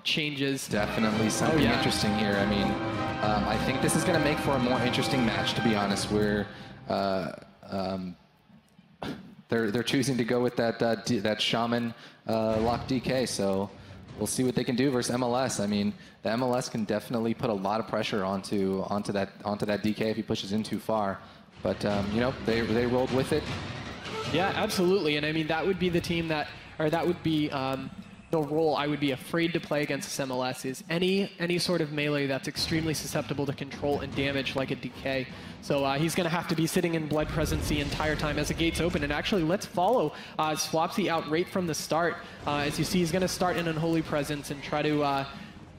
changes. Definitely something interesting here. I mean, I think this is going to make for a more interesting match, to be honest, where they're choosing to go with that Shaman lock DK. So we'll see what they can do versus MLS. I mean, the MLS can definitely put a lot of pressure onto that DK if he pushes in too far. But you know, they rolled with it. Yeah, absolutely. And I mean, that would be the team that, or that would be the role I would be afraid to play against this MLS, is any sort of melee that's extremely susceptible to control and damage like a DK. So he's going to have to be sitting in Blood Presence the entire time as the gates open. And actually, let's follow Swapsy out right from the start. As you see, he's going to start in Unholy Presence and try to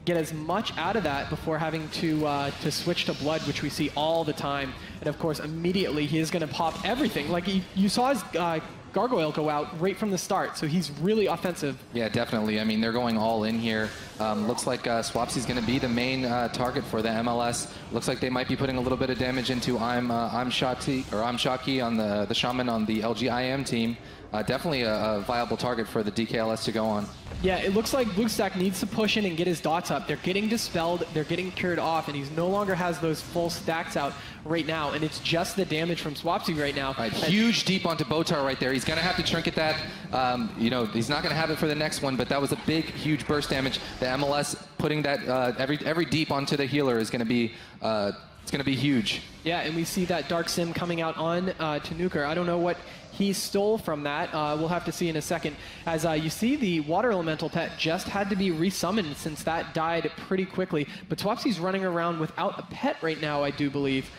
get as much out of that before having to switch to Blood, which we see all the time. And of course, immediately he is going to pop everything. Like you saw his Gargoyle go out right from the start, so he's really offensive. Yeah, definitely. I mean, they're going all in here. Looks like Swapsy's going to be the main target for the MLS. Looks like they might be putting a little bit of damage into I'm Shocky on the Shaman on the LGIM team. Definitely a viable target for the DKLS to go on. Yeah, it looks like BlueStack needs to push in and get his dots up. They're getting dispelled, they're getting cured off, and he's no longer has those full stacks out right now, and it's just the damage from Swapsy right now. Right, huge deep onto Botar right there. He's going to have to trinket that. You know, he's not going to have it for the next one, but that was a big, huge burst damage. The MLS putting that every deep onto the healer is going to be it's going to be huge. Yeah, and we see that Dark Sim coming out on to Nuker. I don't know what he stole from that. We'll have to see in a second. As you see, the Water Elemental pet just had to be resummoned since that died pretty quickly. But Swapsy's running around without a pet right now, I do believe,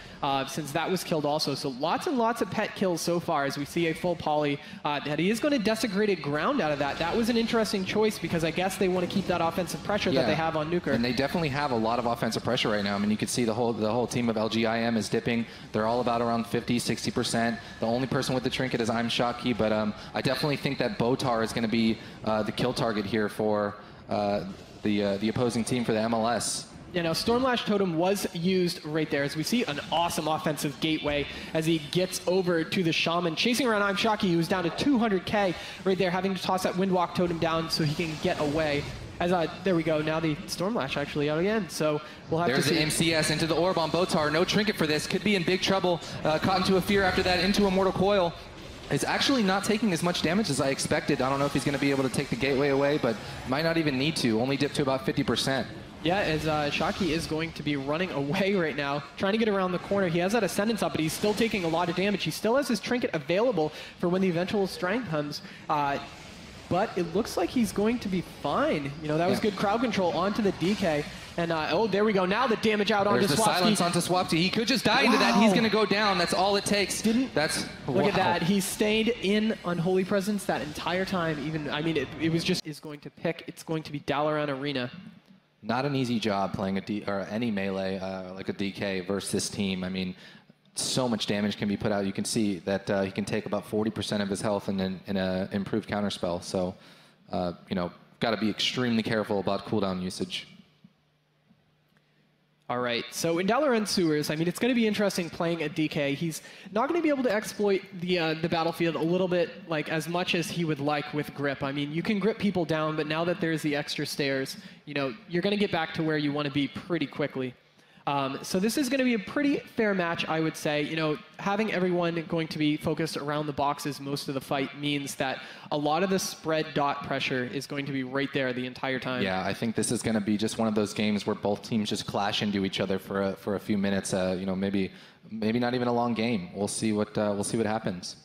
since that was killed also. So lots and lots of pet kills so far as we see a full poly. That he is going to Desecrated Ground out of that. That was an interesting choice because I guess they want to keep that offensive pressure that they have on Nuker. And they definitely have a lot of offensive pressure right now. I mean, you can see the whole team of LGIM is dipping. They're all about around 50, 60%. The only person with the trinket is I'm Shocky, but I definitely think that Botar is going to be the kill target here for the opposing team for the MLS. Yeah, now Stormlash Totem was used right there as we see an awesome offensive gateway as he gets over to the Shaman, chasing around I'm Shocky, who's down to 200k right there, having to toss that Windwalk Totem down so he can get away. As there we go, now the Stormlash actually out again, so we'll have to see. There's the MCS into the orb on Botar, no trinket for this, could be in big trouble, caught into a fear after that, into a Mortal Coil. Is actually not taking as much damage as I expected. I don't know if he's going to be able to take the gateway away, but might not even need to, only dipped to about 50%. Yeah, as Shocky is going to be running away right now, trying to get around the corner. He has that Ascendance up, but he's still taking a lot of damage. He still has his trinket available for when the eventual strength comes. But it looks like he's going to be fine. You know, that was good crowd control onto the DK. And, oh, there we go. Now the damage out onto Swapsy. There's the silence onto Swapsy. He could just die into that. He's going to go down. That's all it takes. Look at that. He stayed in Unholy Presence that entire time. Even, I mean, it was just, it's going to be Dalaran Arena. Not an easy job playing any melee like a DK versus this team. I mean, so much damage can be put out. You can see that he can take about 40% of his health in an improved counterspell. So, you know, got to be extremely careful about cooldown usage. All right, so in Dalaran Sewers, I mean, it's going to be interesting playing a DK. He's not going to be able to exploit the battlefield a little bit, like, as much as he would like with grip. I mean, you can grip people down, but now that there's the extra stairs, you know, you're going to get back to where you want to be pretty quickly. So this is going to be a pretty fair match, I would say. You know, having everyone going to be focused around the boxes most of the fight means that a lot of the spread dot pressure is going to be right there the entire time. Yeah, I think this is going to be just one of those games where both teams just clash into each other for a few minutes. You know, maybe not even a long game. We'll see what happens.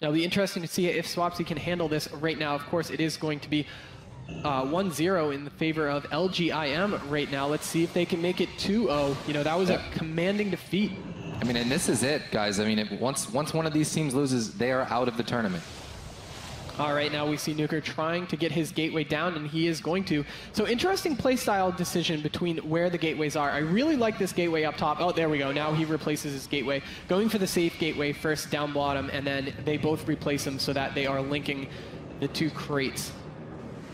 It'll be interesting to see if Swapsy can handle this right now. Of course, it is going to be 1-0 in the favor of LGIM right now. Let's see if they can make it 2-0. You know, that was a commanding defeat. I mean, and this is it, guys. I mean, once one of these teams loses, they are out of the tournament. All right, now we see Nuker trying to get his gateway down, and he is going to. So interesting playstyle decision between where the gateways are. I really like this gateway up top. Oh, there we go. Now he replaces his gateway. Going for the safe gateway first down bottom, and then they both replace them so that they are linking the two crates.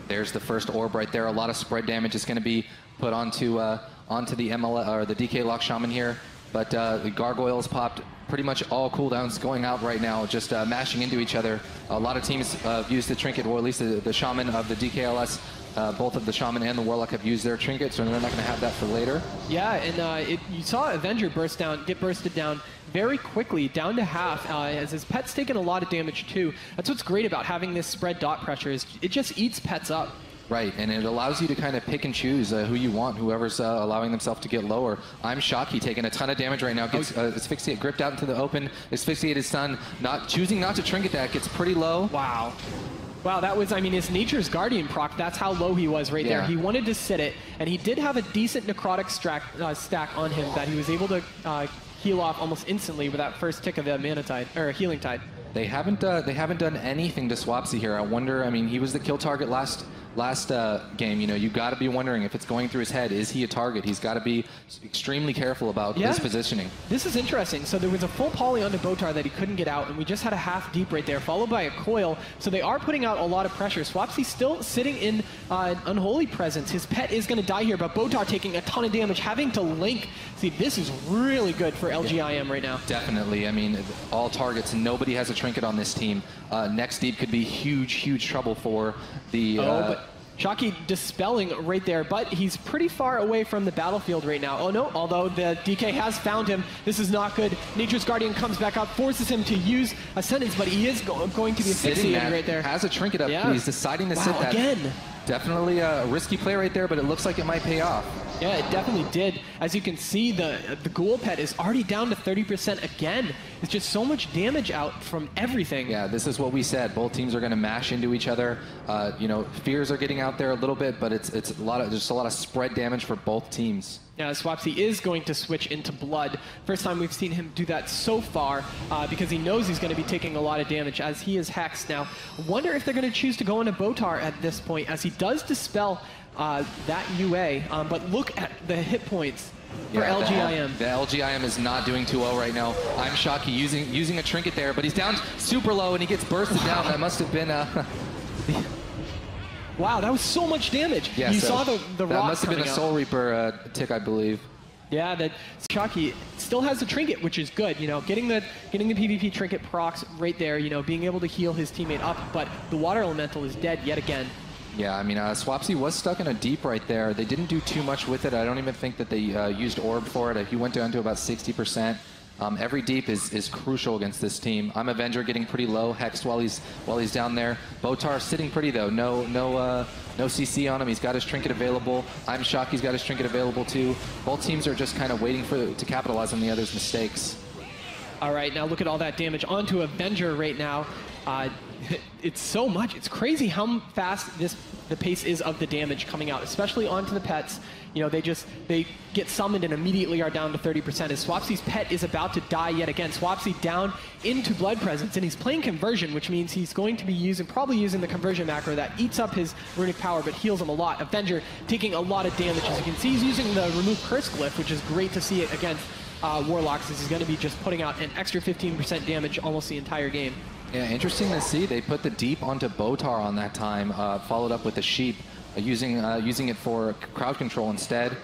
There's the first orb right there. A lot of spread damage is going to be put onto the ML or the DK Lock Shaman here, but the Gargoyles popped pretty much all cooldowns going out right now, just mashing into each other. A lot of teams used the trinket, or at least the Shaman of the DKLS both of the Shaman and the Warlock have used their trinkets, so they're not going to have that for later. Yeah, and you saw Avenger get bursted down very quickly, down to half, as his pet's taken a lot of damage too. That's what's great about having this spread dot pressure, is it just eats pets up. Right, and it allows you to kind of pick and choose who you want, whoever's allowing themselves to get lower. I'm Shocky taking a ton of damage right now, gets asphyxiate, gripped out into the open, asphyxiated stun, choosing not to trinket that, gets pretty low. Wow. Wow, that was, I mean, his Nature's Guardian proc, that's how low he was right there. He wanted to sit it, and he did have a decent necrotic stack on him that he was able to heal off almost instantly with that first tick of the Mana Tide, or Healing Tide. They haven't done anything to Swapsy here. I wonder, I mean, he was the kill target last game. You know, you got to be wondering if it's going through his head, is he a target? He's got to be extremely careful about his positioning. This is interesting. So there was a full poly onto Botar that he couldn't get out, and we just had a half deep right there, followed by a coil. So they are putting out a lot of pressure. Swapsy's still sitting in Unholy Presence. His pet is going to die here, but Botar taking a ton of damage, having to link. See, this is really good for LGIM right now. Definitely. I mean, all targets, and nobody has a trinket on this team. Next deep could be huge trouble for the... but Shocky dispelling right there, but he's pretty far away from the battlefield right now. Oh no, although the DK has found him. This is not good. Nature's Guardian comes back up, forces him to use Ascendance, but he is going to be asphyxiated right there. Has a trinket up. Yeah. He's deciding to sit that. Again. Definitely a risky play right there, but it looks like it might pay off. Yeah, it definitely did. As you can see, the Ghoul pet is already down to 30% again. It's just so much damage out from everything. Yeah, this is what we said. Both teams are going to mash into each other. You know, fears are getting out there a little bit, but it's just a lot of spread damage for both teams. Yeah, Swapsy is going to switch into Blood. First time we've seen him do that so far, because he knows he's going to be taking a lot of damage as he is hexed. Now, wonder if they're going to choose to go into Botar at this point, as he does dispel that UA, but look at the hit points for LGIM. The LGIM is not doing too well right now. I'm Shocky using a trinket there, but he's down super low and he gets bursted down. That must have been wow, that was so much damage. Yeah, you saw the rock. That must have been a Soul Reaper tick, I believe. Yeah, that Shocky still has the trinket, which is good. You know, getting the PvP trinket procs right there. You know, being able to heal his teammate up, but the Water Elemental is dead yet again. Yeah, I mean, Swapsy was stuck in a deep right there. They didn't do too much with it. I don't even think that they used Orb for it. He went down to about 60%. Every deep is crucial against this team. I'm Avenger getting pretty low, hexed while he's down there. Botar sitting pretty though. No CC on him. He's got his trinket available. I'm Shocky's got his trinket available too. Both teams are just kind of waiting to capitalize on the other's mistakes. All right, now look at all that damage onto Avenger right now. It's so much. It's crazy how fast the pace is of the damage coming out, especially onto the pets. You know, they get summoned and immediately are down to 30%. As Swapsy's pet is about to die yet again. Swapsy down into Blood Presence, and he's playing Conversion, which means he's going to be probably using the Conversion macro that eats up his runic power but heals him a lot. Avenger taking a lot of damage. As you can see, he's using the Remove Curse glyph, which is great to see it against Warlocks, as he's going to be just putting out an extra 15% damage almost the entire game. Yeah, interesting to see. They put the deep onto Botar on that time, followed up with the sheep, using it for crowd control instead.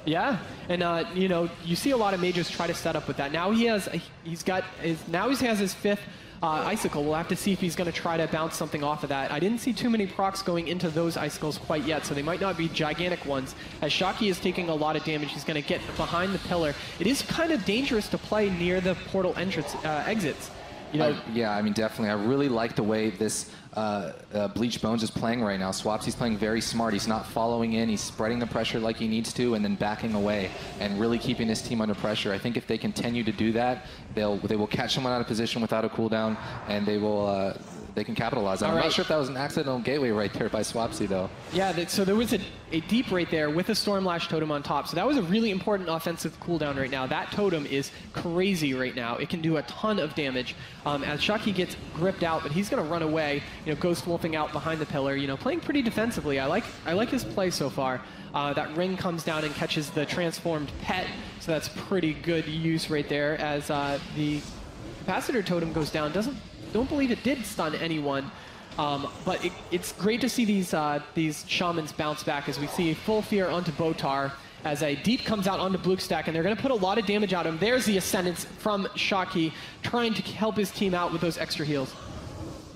Yeah, and you know, you see a lot of mages try to set up with that. Now he has his fifth icicle. We'll have to see if he's going to try to bounce something off of that. I didn't see too many procs going into those icicles quite yet, so they might not be gigantic ones. As Shocky is taking a lot of damage, he's going to get behind the pillar. It is kind of dangerous to play near the portal entrance exits. You know, yeah, I mean, definitely. I really like the way this Bleach Bones is playing right now. Swapsy's playing very smart. He's not following in. He's spreading the pressure like he needs to and then backing away and really keeping his team under pressure. I think if they continue to do that, they will catch someone out of position without a cooldown, and they can capitalize. I'm not sure if that was an accidental gateway right there by Swapsy, though. Yeah, so there was a deep right there with a Stormlash totem on top. So that was a really important offensive cooldown right now. That totem is crazy right now. It can do a ton of damage. As Shocky gets gripped out, but he's going to run away. You know, Ghost Wolfing out behind the pillar. You know, playing pretty defensively. I like his play so far. That ring comes down and catches the transformed pet. So that's pretty good use right there. As the capacitor totem goes down, don't believe it did stun anyone, but it's great to see these shamans bounce back as we see full fear onto Botar as a deep comes out onto Bluestack, and they're going to put a lot of damage on him. There's the Ascendance from Shocky trying to help his team out with those extra heals.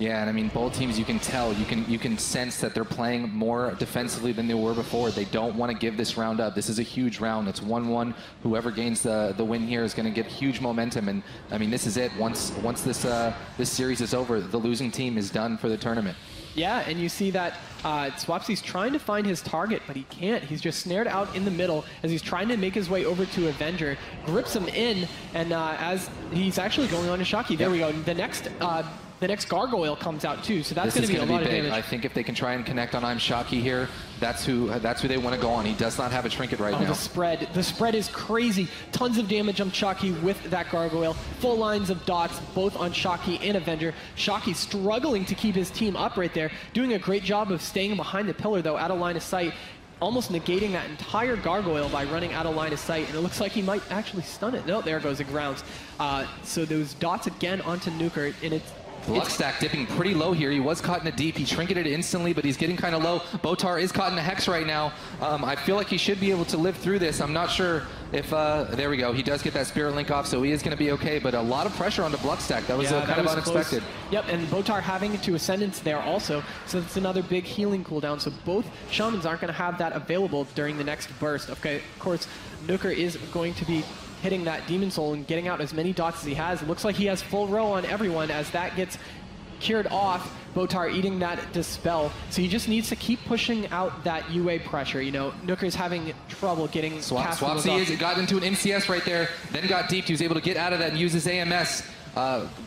Yeah, and I mean, both teams, you can tell, you can sense that they're playing more defensively than they were before. They don't want to give this round up. This is a huge round. It's 1-1. Whoever gains the win here is going to get huge momentum. And I mean, this is it. Once this series is over, the losing team is done for the tournament. Yeah, and you see that Swapsy's trying to find his target, but he can't. He's just snared out in the middle as he's trying to make his way over to Avenger, grips him in, and as he's actually going on to Shocky. There we go. The next Gargoyle comes out too, so that's going to be a lot of damage. I think if they can try and connect on I'm Shocky here, that's who they want to go on. He does not have a trinket right now. The spread is crazy. Tons of damage on Shocky with that Gargoyle. Full lines of dots, both on Shocky and Avenger. Shocky struggling to keep his team up right there, doing a great job of staying behind the pillar though, out of line of sight, almost negating that entire Gargoyle by running out of line of sight, and it looks like he might actually stun it. No, there goes the grounds. So those dots again onto Nuker, and it's Bluckstack dipping pretty low here. He was caught in a deep. He trinketed instantly, but he's getting kind of low. Botar is caught in a hex right now. I feel like he should be able to live through this. I'm not sure if... there we go. He does get that Spirit Link off, so he is going to be okay, but a lot of pressure onto Bluckstack. That was kind of unexpected. Close. Yep, and Botar having to Ascendance there also, so it's another big healing cooldown. So both Shamans aren't going to have that available during the next burst. Okay, of course, Nuker is going to be hitting that Demon Soul and getting out as many dots as he has. It looks like he has full row on everyone as that gets cured off. Botar eating that Dispel. So he just needs to keep pushing out that UA pressure. You know, Nuker's having trouble getting Swapsy got into an MCS right there, then got deep. He was able to get out of that and use his AMS.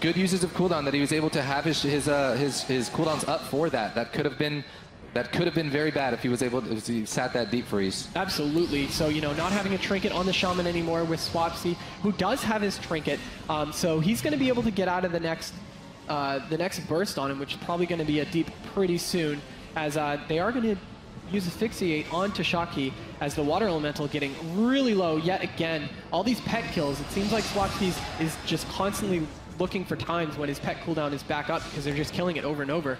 Good uses of cooldown that he was able to have his cooldowns up for that. That could have been very bad if he was able to, if he sat that deep freeze. Absolutely. So, you know, not having a trinket on the Shaman anymore with Swapsy, who does have his trinket. So he's going to be able to get out of the next burst on him, which is probably going to be a deep pretty soon, as they are going to use Asphyxiate onto Shocky as the Water Elemental getting really low yet again. All these pet kills, it seems like Swapsy is just constantly looking for times when his pet cooldown is back up because they're just killing it over and over.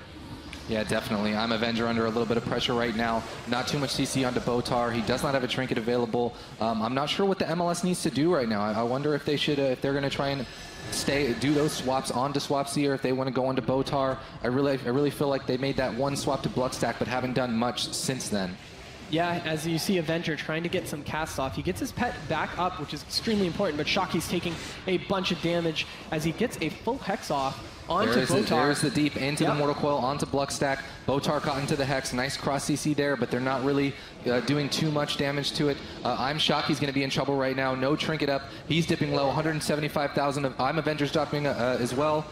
Yeah, definitely. I'm Avenger under a little bit of pressure right now. Not too much CC onto Botar. He does not have a trinket available. I'm not sure what the MLS needs to do right now. I wonder if they should, if they're going to try and do those swaps onto Swapsy, or if they want to go onto Botar. I really feel like they made that one swap to Bluckstack, but haven't done much since then. Yeah, as you see Avenger trying to get some casts off. He gets his pet back up, which is extremely important, but Shocky's taking a bunch of damage as he gets a full Hex off onto Botar. There's the deep into the Mortal Coil onto Bluckstack. Botar caught into the Hex. Nice cross CC there, but they're not really doing too much damage to it. I'm Shocky's going to be in trouble right now. No trinket up. He's dipping low. 175,000. I'm Avenger's dropping as well.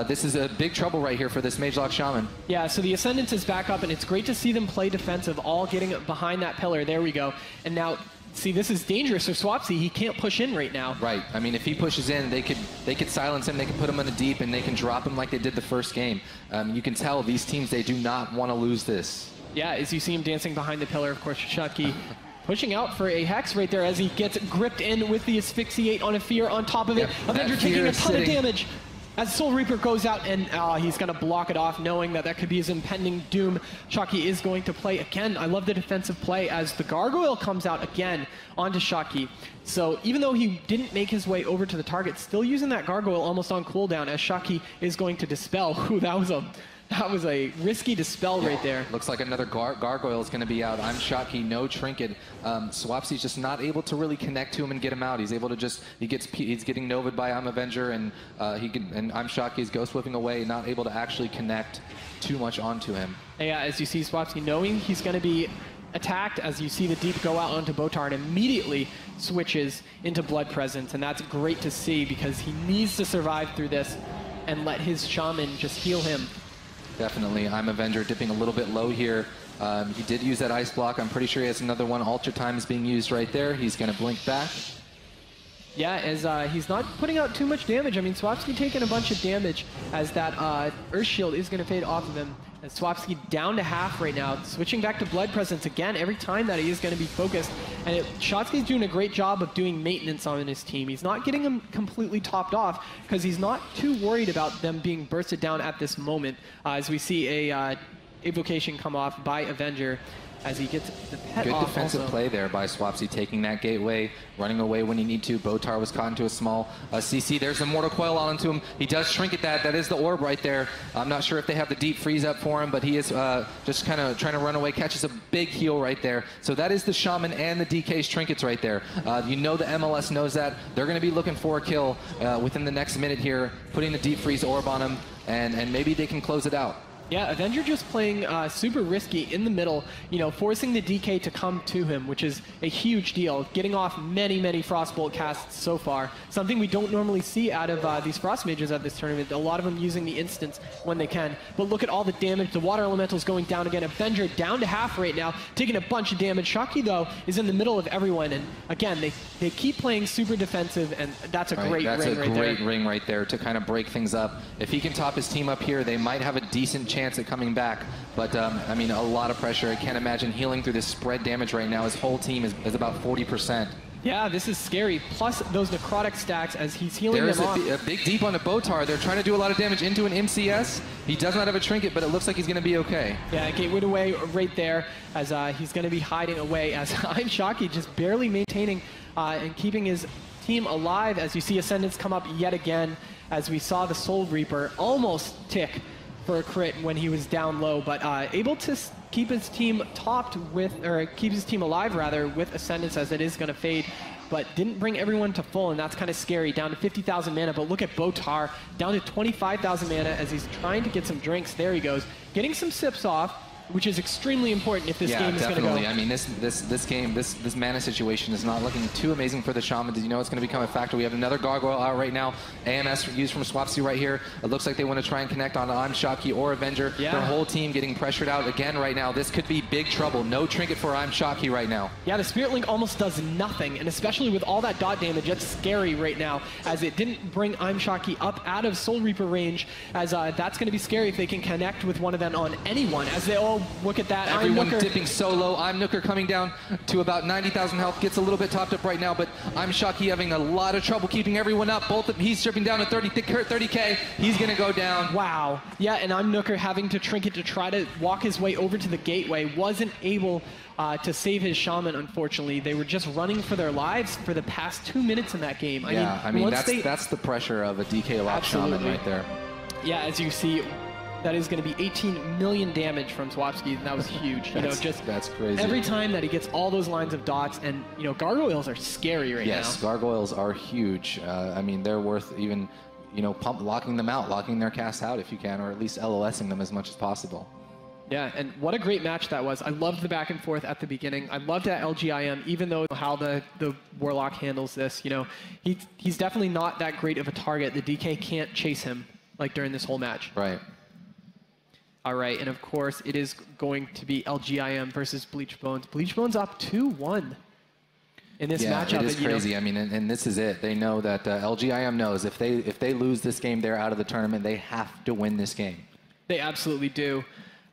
This is a big trouble right here for this Mage Lock Shaman. Yeah, so the Ascendance is back up, and it's great to see them play defensive, all getting behind that pillar. There we go. And now, see, this is dangerous for Swapsy. He can't push in right now. Right. I mean, if he pushes in, they could silence him. They can put him in a deep, and they can drop him like they did the first game. You can tell these teams, they do not want to lose this. Yeah, as you see him dancing behind the pillar, of course, Shocky pushing out for a Hex right there as he gets gripped in with the Asphyxiate on a Fear on top of it. Avenger taking a ton of damage. As Soul Reaper goes out, and he's going to block it off, knowing that that could be his impending doom. Shocky is going to play again. I love the defensive play as the Gargoyle comes out again onto Shocky. So even though he didn't make his way over to the target, still using that Gargoyle almost on cooldown as Shocky is going to Dispel. Ooh, that was a risky Dispel right there. Looks like another Gargoyle is going to be out. I'm Shocky, no trinket. Swapsy's just not able to really connect to him and get him out. He's able to just, he's getting Nova'd by I'm Avenger, and I'm Shocky's Ghost Whipping away, not able to actually connect too much onto him. Yeah, as you see Swapsy knowing he's going to be attacked, as you see the deep go out onto Botar, and immediately switches into Blood Presence, and that's great to see because he needs to survive through this and let his Shaman just heal him. Definitely. I'm Avenger dipping a little bit low here. He did use that Ice Block. I'm pretty sure he has another one. Ultra Time is being used right there. He's going to blink back. Yeah, as he's not putting out too much damage. I mean, Swapsy taking a bunch of damage as that Earth Shield is going to fade off of him. And Swapsy down to half right now, switching back to Blood Presence again every time that he is going to be focused. And Shotsky's doing a great job of doing maintenance on his team. He's not getting them completely topped off because he's not too worried about them being bursted down at this moment. As we see a Evocation come off by Avenger. as he gets the pet Good off defensive also. play there by Swapsy, taking that gateway, running away when you need to. Botar was caught into a small CC. There's the Mortal Coil onto him. He does trinket that. That is the orb right there. I'm not sure if they have the deep freeze up for him, but he is just kind of trying to run away. Catches a big heal right there. So that is the Shaman and the DK's trinkets right there. You know the MLS knows that. They're going to be looking for a kill within the next minute here, putting the deep freeze orb on him, and maybe they can close it out. Yeah, Avenger just playing super risky in the middle, you know, forcing the DK to come to him, which is a huge deal. Getting off many, many Frostbolt casts so far. Something we don't normally see out of these Frost Mages at this tournament. A lot of them using the instants when they can. But look at all the damage. The Water Elemental's going down again. Avenger down to half right now, taking a bunch of damage. Shocky, though, is in the middle of everyone. And again, they keep playing super defensive, and that's a great ring right there. That's a great ring right there to kind of break things up. If he can top his team up here, they might have a decent chance at coming back, but I mean, a lot of pressure. I can't imagine healing through this spread damage right now. His whole team is about 40%. Yeah, this is scary. Plus those necrotic stacks as he's healing them off. There's a big deep on the Botar. They're trying to do a lot of damage into an MCS. He does not have a trinket, but it looks like he's going to be okay. Yeah, gateway away right there as he's going to be hiding away as I'm Shocky just barely maintaining and keeping his team alive as you see Ascendants come up yet again as we saw the Soul Reaper almost tick for a crit when he was down low, but able to keep his team topped with, or keep his team alive rather, with Ascendance as it is going to fade, but didn't bring everyone to full, and that's kind of scary. Down to 50,000 mana, but look at Botar, down to 25,000 mana as he's trying to get some drinks. There he goes, getting some sips off, which is extremely important if this game is going to go. I mean, this game, this mana situation is not looking too amazing for the Shaman. You know it's going to become a factor. We have another Gargoyle out right now. AMS used from Swapsy right here. It looks like they want to try and connect on I'm Shocky or Avenger. Yeah. Their whole team getting pressured out again right now. This could be big trouble. No trinket for I'm Shocky right now. Yeah, the Spirit Link almost does nothing, and especially with all that dot damage, that's scary right now, as it didn't bring I'm Shocky up out of Soul Reaper range, as that's going to be scary if they can connect with one of them on anyone, as they all look at that. Everyone dipping so low. I'm Nooker coming down to about 90,000 health. Gets a little bit topped up right now, but I'm Shocky having a lot of trouble keeping everyone up. He's stripping down to 30K. He's going to go down. Wow. Yeah, and I'm Nooker having to trinket to try to walk his way over to the gateway. Wasn't able to save his Shaman, unfortunately. They were just running for their lives for the past 2 minutes in that game. I mean that's the pressure of a DK lock Shaman right there. Yeah, as you see, that is going to be 18 million damage from Swapsky, and that was huge. You know, just that's crazy. Every time that he gets all those lines of dots, and you know, Gargoyles are scary right now. Yes, Gargoyles are huge. I mean, they're worth even, you know, locking them out, locking their cast out if you can, or at least LOSing them as much as possible. Yeah, and what a great match that was. I loved the back and forth at the beginning. I loved that LGIM, even though how the Warlock handles this. You know, he's definitely not that great of a target. The DK can't chase him like during this whole match. Right. All right, and of course, it is going to be LGIM versus Bleach Bones. Bleach Bones up 2-1 in this matchup. Yeah, it is crazy. I mean, and this is it. They know that LGIM knows if they lose this game, they're out of the tournament. They have to win this game. They absolutely do.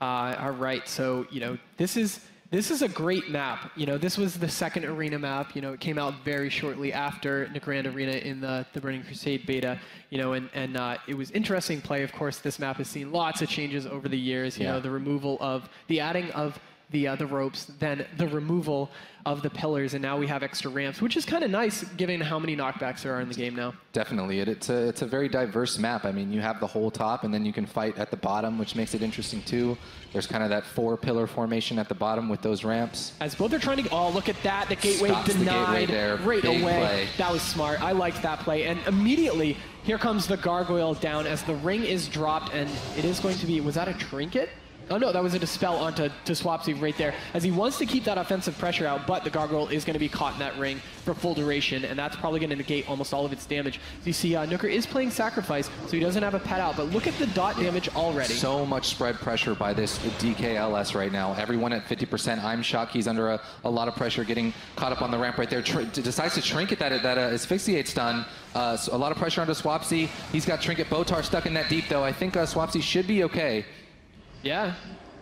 All right, so you know, this is a great map. You know, this was the second arena map. You know, it came out very shortly after Grand Arena in the Burning Crusade beta. You know, and it was interesting play. Of course, this map has seen lots of changes over the years. You know, the removal of the adding of the ropes, then the removal of the pillars, and now we have extra ramps, which is kind of nice given how many knockbacks there are in the game now. Definitely, it's a very diverse map. I mean, you have the whole top, and then you can fight at the bottom, which makes it interesting too. There's kind of that 4-pillar formation at the bottom with those ramps. As both are trying to, oh, look at that, the gateway Stops denied the gateway there. right Big away. Play. That was smart. I liked that play, and immediately here comes the Gargoyle down as the ring is dropped, and it is going to be, was that a trinket? Oh no, that was a dispel onto Swapsy right there, as he wants to keep that offensive pressure out, but the Gargoyle is going to be caught in that ring for full duration, and that's probably going to negate almost all of its damage. So you see, Nooker is playing Sacrifice, so he doesn't have a pet out, but look at the dot damage already. So much spread pressure by this DKLS right now. Everyone at 50%. I'm shocked. He's under a lot of pressure, getting caught up on the ramp right there. Decides to trinket that asphyxiate stun. So a lot of pressure onto Swapsy. He's got trinket Botar stuck in that deep, though. I think Swapsy should be okay. Yeah,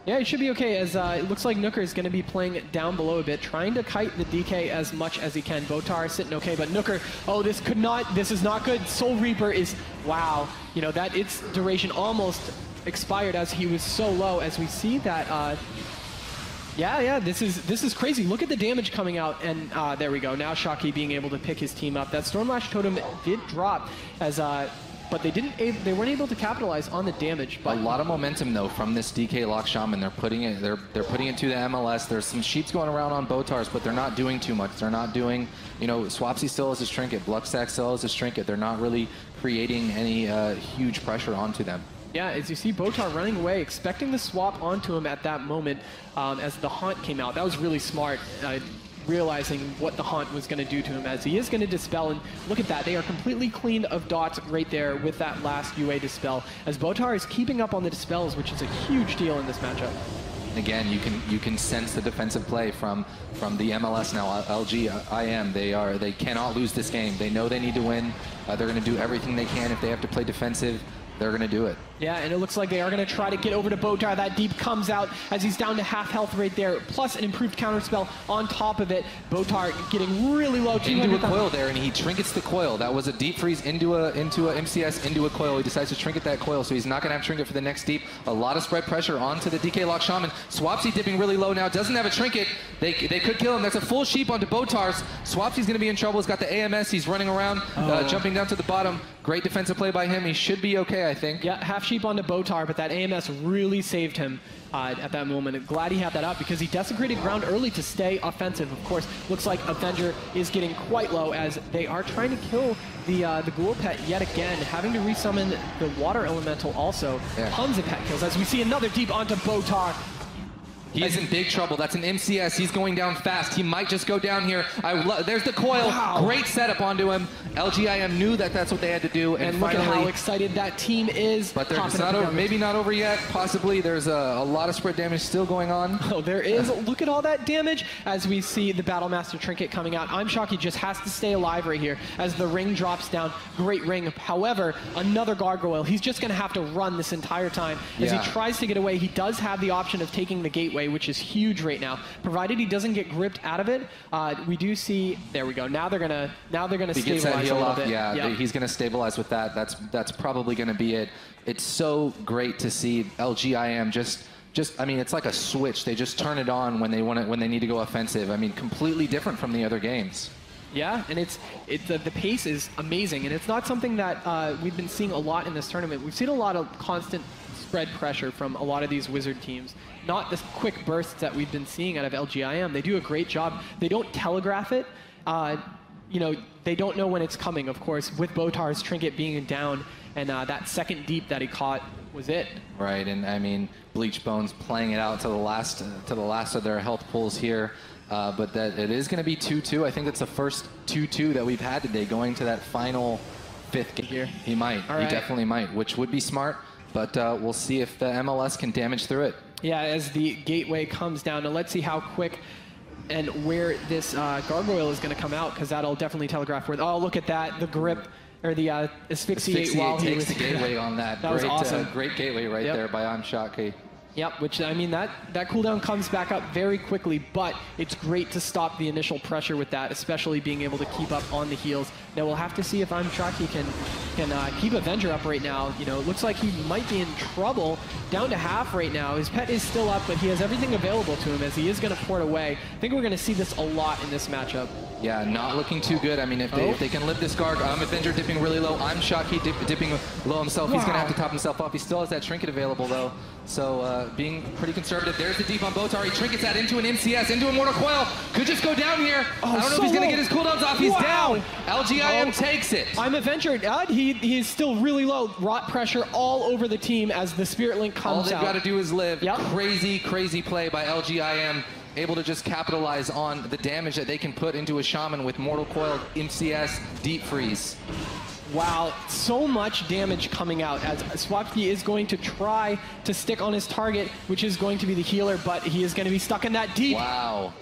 he should be okay, as it looks like Nooker is going to be playing down below a bit, trying to kite the DK as much as he can. Botar sitting okay, but Nooker, oh, this is not good. Soul Reaper is, wow, you know, that its duration almost expired as he was so low, as we see that Yeah, this is crazy. Look at the damage coming out, and there we go. Now Shocky being able to pick his team up. That Stormlash Totem did drop, as but they weren't able to capitalize on the damage. But a lot of momentum though from this DK Lock Shaman. They're putting it to the MLS. There's some sheeps going around on Botars, but they're not doing too much. They're not doing, you know, Swapsy still has his trinket, Bluckstack still has his trinket. They're not really creating any huge pressure onto them. Yeah, as you see Botar running away, expecting the swap onto him at that moment as the Haunt came out. That was really smart, realizing what the Haunt was going to do to him, as he is going to Dispel. And look at that, they are completely cleaned of dots right there with that last UA Dispel, as Botar is keeping up on the Dispels, which is a huge deal in this matchup. Again, you can sense the defensive play from the MLS now. LGIM, they cannot lose this game. They know they need to win. They're going to do everything they can. If they have to play defensive, they're going to do it. Yeah, and it looks like they are going to try to get over to Botar. That deep comes out as he's down to half health right there, plus an improved counterspell on top of it. Botar getting really low. Into a coil there, and he trinkets the coil. That was a deep freeze into a MCS, into a coil. He decides to trinket that coil, so he's not going to have trinket for the next deep. A lot of spread pressure onto the DK Lock Shaman. Swapsy dipping really low now, doesn't have a trinket. They could kill him. That's a full sheep onto Botars. Swapsy's going to be in trouble. He's got the AMS. He's running around, jumping down to the bottom. Great defensive play by him. He should be okay, I think. Yeah, half sheep onto Botar, but that AMS really saved him at that moment. Glad he had that up because he desecrated ground early to stay offensive. Of course, looks like Avenger is getting quite low as they are trying to kill the Ghoul Pet yet again, having to resummon the Water Elemental also. Yeah. Tons of pet kills as we see another deep onto Botar. He's in big trouble. That's an MCS. He's going down fast. He might just go down here. There's the coil. Wow. Great setup onto him. LGIM knew that that's what they had to do. And look finally, at how excited that team is. But it's not over. Maybe not over yet. Possibly. There's a lot of spread damage still going on. Oh, there is. Look at all that damage as we see the Battlemaster Trinket coming out. I'm Shocky just has to stay alive right here as the ring drops down. Great ring. However, another gargoyle. He's just going to have to run this entire time. As he tries to get away, he does have the option of taking the gateway, which is huge right now. Provided he doesn't get gripped out of it, we do see. There we go. Now they're gonna stabilize a little bit. Yeah, he's gonna stabilize with that. That's probably gonna be it. It's so great to see LGIM just. I mean, it's like a switch. They just turn it on when they need to go offensive. I mean, completely different from the other games. Yeah, and the pace is amazing, and it's not something that we've been seeing a lot in this tournament. We've seen a lot of constant spread pressure from a lot of these Wizard teams. Not the quick bursts that we've been seeing out of LGIM. They do a great job. They don't telegraph it. You know, they don't know when it's coming, of course, with Botar's trinket being down, and that second deep that he caught was it. Right, and I mean, Bleach Bones playing it out to the last of their health pools here. But that it is going to be 2-2. I think that's the first 2-2 that we've had today, going to that final fifth game. Here. He might. He definitely might, which would be smart. But we'll see if the MLS can damage through it. Yeah, as the gateway comes down. Now let's see how quick and where this gargoyle is going to come out, because that'll definitely telegraph where. Oh, look at that. The grip, or the asphyxiate while he was the gateway on that. That was awesome. Great gateway right there by I'm Shocky. Yep, which, I mean, that cooldown comes back up very quickly, but it's great to stop the initial pressure with that, especially being able to keep up on the heals. Now, we'll have to see if I'm Shocky can keep Avenger up right now. You know, it looks like he might be in trouble. Down to half right now. His pet is still up, but he has everything available to him as he is going to port away. I think we're going to see this a lot in this matchup. Yeah, not looking too good. I mean, if they can lift this guard, Avenger dipping really low. I'm Shocky dipping low himself. Wow. He's going to have to top himself off. He still has that trinket available, though. So being pretty conservative. There's the deep on Botar. He trinkets that into an MCS, into a Mortal Coil. Could just go down here. I don't know if he's going to get his cooldowns off. He's down. LGIM takes it. I'm Avenger. He's still really low. Rot pressure all over the team as the Spirit Link comes out. All they've got to do is live. Yep. Crazy, crazy play by LGIM. Able to just capitalize on the damage that they can put into a Shaman with Mortal Coil, MCS, Deep Freeze. Wow, so much damage coming out as Swapsy is going to try to stick on his target, which is going to be the healer, but he is going to be stuck in that deep. Wow.